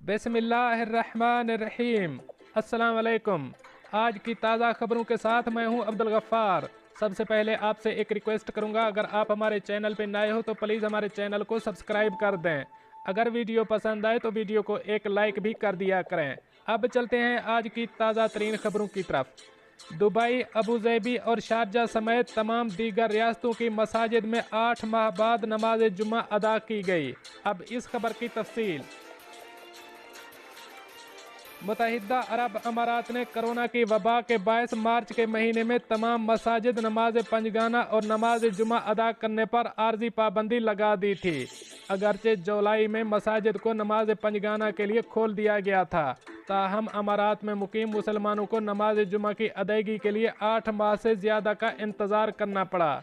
बिस्मिल्लाहिर्रहमानिर्रहीम। अस्सलाम वालेकुम। आज की ताज़ा खबरों के साथ मैं हूं अब्दुल गफ्फार। सबसे पहले आपसे एक रिक्वेस्ट करूंगा, अगर आप हमारे चैनल पर नए हो तो प्लीज़ हमारे चैनल को सब्सक्राइब कर दें। अगर वीडियो पसंद आए तो वीडियो को एक लाइक भी कर दिया करें। अब चलते हैं आज की ताज़ा तरीन खबरों की तरफ। दुबई, अबूज़ेबी और शारजा समेत तमाम दीगर रियासतों की मसाजिद में 8 माह बाद नमाज जुम्मा अदा की गई। अब इस खबर की तफसील। मुत्तहिदा अरब अमारात ने कोरोना की वबा के बायस मार्च के महीने में तमाम मसाजिद नमाज पंजगाना और नमाज जुमा अदा करने पर आर्जी पाबंदी लगा दी थी। अगरचे जुलाई में मसाजिद को नमाज पंजगाना के लिए खोल दिया गया था, ताहम अमारात में मुकीम मुसलमानों को नमाज जुमा की अदायगी के लिए 8 माह से ज़्यादा का इंतज़ार करना पड़ा।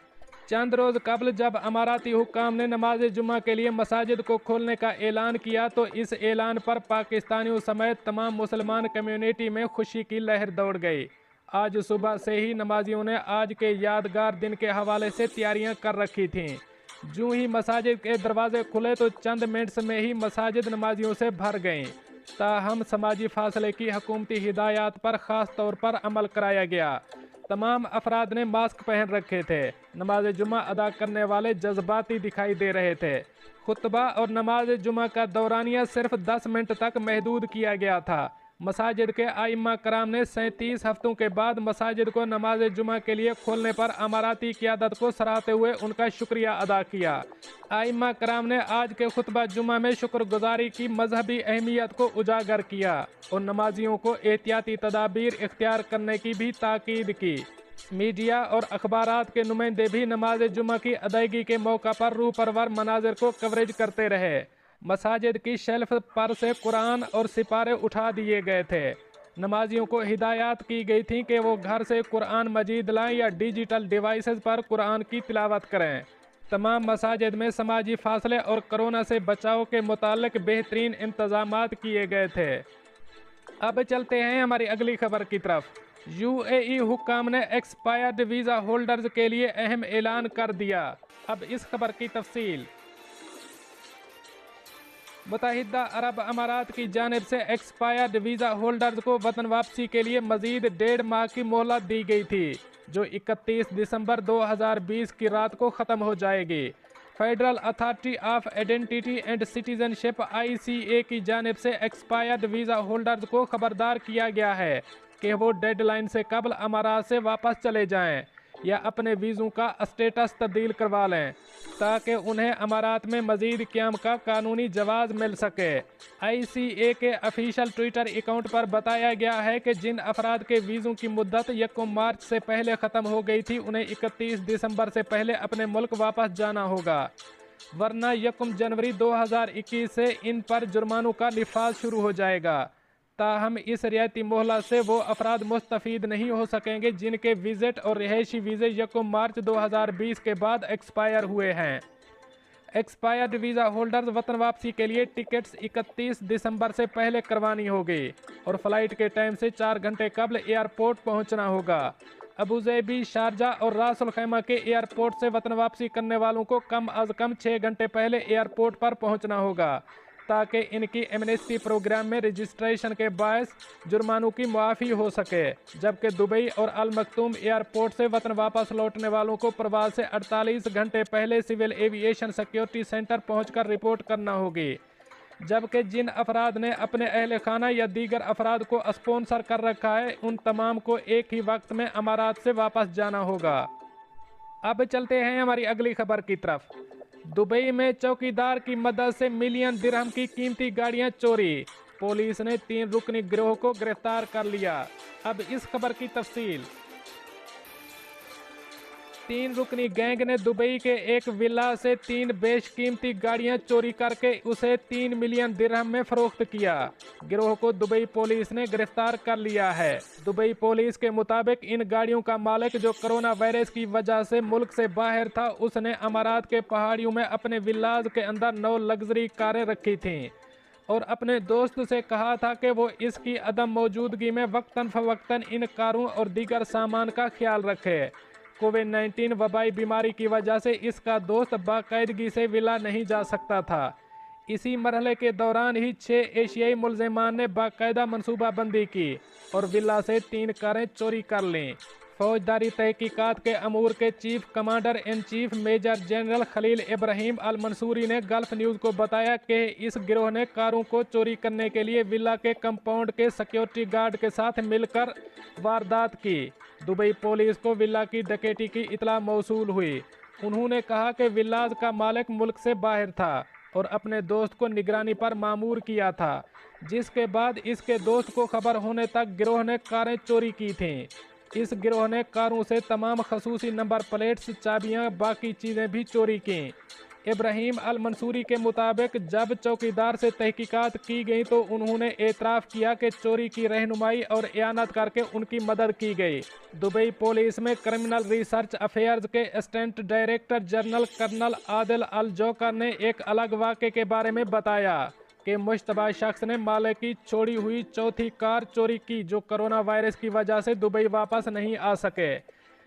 चंद रोज़ कबल जब अमाराती हुक्काम ने नमाज जुमा के लिए मसाजिद को खोलने का ऐलान किया तो इस ऐलान पर पाकिस्तानियों समेत तमाम मुसलमान कम्युनिटी में खुशी की लहर दौड़ गई। आज सुबह से ही नमाजियों ने आज के यादगार दिन के हवाले से तैयारियां कर रखी थीं। जूं ही मसाजिद के दरवाजे खुले तो चंद मिनट्स में ही मसाजिद नमाजियों से भर गईं। ताहम समाजी फासले की हुकूमती हिदायत पर ख़ास तौर पर अमल कराया गया। तमाम अफराद ने मास्क पहन रखे थे। नमाज जुमा अदा करने वाले जज्बाती दिखाई दे रहे थे। खुतबा और नमाज जुमा का दौरानिया सिर्फ 10 मिनट तक महदूद किया गया था। मसाजिद के आइम्मा कराम ने 37 हफ्तों के बाद मसाजिद को नमाज जुमा के लिए खोलने पर अमाराती क़यादत को सराहते हुए उनका शुक्रिया अदा किया। आइम्मा कराम ने आज के खुतबा जुमा में शुक्रगुजारी की मजहबी अहमियत को उजागर किया और नमाजियों को एहतियाती तदाबीर इख्तियार करने की भी ताकीद की। मीडिया और अखबारात के नुमाइंदे भी नमाज जुमा की अदायगी के मौका पर रूह परवर मनाजिर को कवरेज करते रहे। मसाजिद की शेल्फ पर से कुरान और सिपारे उठा दिए गए थे। नमाजियों को हिदायत की गई थी कि वो घर से कुरान मजीद लाएं या डिजिटल डिवाइसेस पर कुरान की तिलावत करें। तमाम मसाजिद में समाजी फासले और कोरोना से बचाव के मुतालिक बेहतरीन इंतजामात किए गए थे। अब चलते हैं हमारी अगली खबर की तरफ। यूएई हुक्काम ने एक्सपायर्ड वीज़ा होल्डर्स के लिए अहम ऐलान कर दिया। अब इस खबर की तफसील। मुत्तहिदा अरब अमारात की जानिब से एक्सपायर्ड वीज़ा होल्डर्स को वतन वापसी के लिए मजीद 1.5 माह की मोहलत दी गई थी, जो 31 दिसंबर 2020 की रात को ख़त्म हो जाएगी। Federal authority of identity and citizenship ICA की जानिब से एक्सपायर्ड वीज़ा होल्डर्स को खबरदार किया गया है कि वो डेडलाइन से कबल अमारात से वापस चले जाएं या अपने वीज़ों का स्टेटस तब्दील करवा लें, ताकि उन्हें अमारात में मज़ीद क़याम का कानूनी जवाज़ मिल सके। ICA के ऑफिशियल ट्विटर अकाउंट पर बताया गया है कि जिन अफराद के वीज़ों की मुद्दत 1 मार्च से पहले ख़त्म हो गई थी, उन्हें 31 दिसंबर से पहले अपने मुल्क वापस जाना होगा, वरना 1 जनवरी 2021 से इन पर जुर्मानों का निफाज शुरू हो जाएगा। ताहम इस रियायती मोहलत से वो अफराद मुस्तफ़ीद नहीं हो सकेंगे जिनके विज़िट और रिहायशी वीज़े 1 मार्च 2020 के बाद एक्सपायर हुए हैं। एक्सपायर्ड वीज़ा होल्डर्स वतन वापसी के लिए टिकट्स 31 दिसंबर से पहले करवानी होगी और फ़्लाइट के टाइम से 4 घंटे कबल एयरपोर्ट पहुंचना होगा। अबूज़ेबी, शारजा और रास अल खैमा के एयरपोर्ट से वतन वापसी करने वालों को कम अज़ कम 6 घंटे पहले एयरपोर्ट पर पहुंचना होगा, ताकि इनकी एमनेस्टी प्रोग्राम में रजिस्ट्रेशन के बायस जुर्मानों की मुआफ़ी हो सके। जबकि दुबई और अल मखतूम एयरपोर्ट से वतन वापस लौटने वालों को प्रवास से 48 घंटे पहले सिविल एविएशन सिक्योरिटी सेंटर पहुंचकर रिपोर्ट करना होगी। जबकि जिन अफराद ने अपने अहल खाना या दीगर अफराद को स्पॉन्सर कर रखा है, उन तमाम को एक ही वक्त में अमारात से वापस जाना होगा। अब चलते हैं हमारी अगली खबर की तरफ। दुबई में चौकीदार की मदद से मिलियन दिरहम की कीमती गाड़ियां चोरी। पुलिस ने 3 रुकनी गिरोह को गिरफ्तार कर लिया। अब इस खबर की तफसील। 3 रुकनी गैंग ने दुबई के एक विला से 3 बेशकीमती गाड़ियां चोरी करके उसे 3 मिलियन दिरहम में फरोख्त किया। गिरोह को दुबई पुलिस ने गिरफ्तार कर लिया है। दुबई पुलिस के मुताबिक इन गाड़ियों का मालिक, जो कोरोना वायरस की वजह से मुल्क से बाहर था, उसने अमारात के पहाड़ियों में अपने विलाज के अंदर 9 लग्जरी कारें रखी थीं और अपने दोस्त से कहा था कि वो इसकी अदम मौजूदगी में वक्तन फवक्तन इन कारों और दीगर सामान का ख्याल रखे। कोविड-19 वबाई बीमारी की वजह से इसका दोस्त बाकायदगी से विला नहीं जा सकता था। इसी मरहले के दौरान ही 6 एशियाई मुलजिमान ने बाकायदा मनसूबाबंदी की और विला से 3 कारें चोरी कर लीं। फौजदारी तहकीकात के अमूर के chief commander in chief major general Khalil Ibrahim Al Mansoori ने गल्फ न्यूज़ को बताया कि इस गिरोह ने कारों को चोरी करने के लिए विला के कंपाउंड के सिक्योरिटी गार्ड के साथ मिलकर वारदात की। दुबई पुलिस को विला की डकैती की इतला मौसूल हुई। उन्होंने कहा कि विलाज का मालिक मुल्क से बाहर था और अपने दोस्त को निगरानी पर मामूर किया था, जिसके बाद इसके दोस्त को खबर होने तक गिरोह ने कारें चोरी की थीं। इस गिरोह ने कारों से तमाम खसूसी नंबर प्लेट्स, चाबियां, बाकी चीज़ें भी चोरी की। इब्राहिम अल मंसूरी के मुताबिक जब चौकीदार से तहकीकात की गई तो उन्होंने एतराफ़ किया कि चोरी की रहनुमाई और इयानत करके उनकी मदद की गई। दुबई पुलिस में क्रिमिनल रिसर्च अफेयर्स के assistant director general colonel Adil Al Jokar ने एक अलग वाक़े के बारे में बताया कि मुश्तबा शख्स ने मालिक की छोड़ी हुई चौथी कार चोरी की जो कोरोना वायरस की वजह से दुबई वापस नहीं आ सके।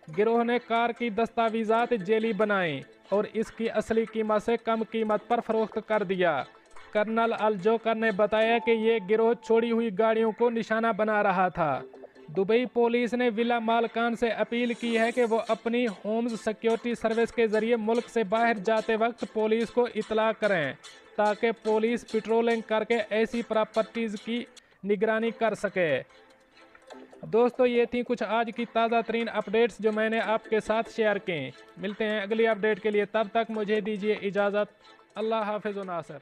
गिरोह ने कार की दस्तावेज़ात जेली बनाई और इसकी असली कीमत से कम कीमत पर फरोख्त कर दिया। कर्नल अल जोकर ने बताया कि ये गिरोह छोड़ी हुई गाड़ियों को निशाना बना रहा था। दुबई पुलिस ने विला मालकान से अपील की है कि वो अपनी होम्स सिक्योरिटी सर्विस के ज़रिए मुल्क से बाहर जाते वक्त पुलिस को इतला करें ताकि पुलिस पेट्रोलिंग करके ऐसी प्रॉपर्टीज़ की निगरानी कर सके। दोस्तों, ये थी कुछ आज की ताज़ा तरीन अपडेट्स जो मैंने आपके साथ शेयर की। मिलते हैं अगली अपडेट के लिए, तब तक मुझे दीजिए इजाज़त। अल्लाह हाफ़िज़ नासिर।